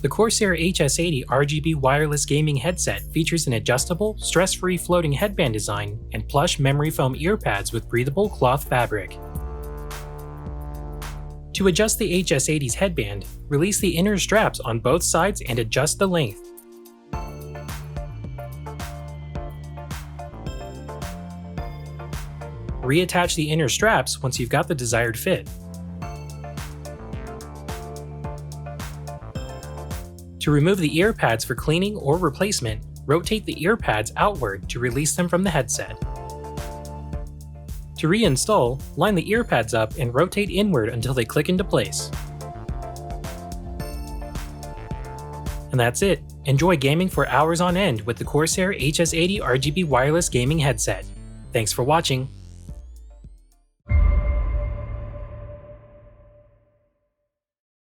The CORSAIR HS80 RGB wireless gaming headset features an adjustable, stress-free floating headband design and plush memory foam earpads with breathable cloth fabric. To adjust the HS80's headband, release the inner straps on both sides and adjust the length. Reattach the inner straps once you've got the desired fit. To remove the ear pads for cleaning or replacement, rotate the ear pads outward to release them from the headset. To reinstall, line the ear pads up and rotate inward until they click into place. And that's it. Enjoy gaming for hours on end with the CORSAIR HS80 RGB wireless gaming headset. Thanks for watching.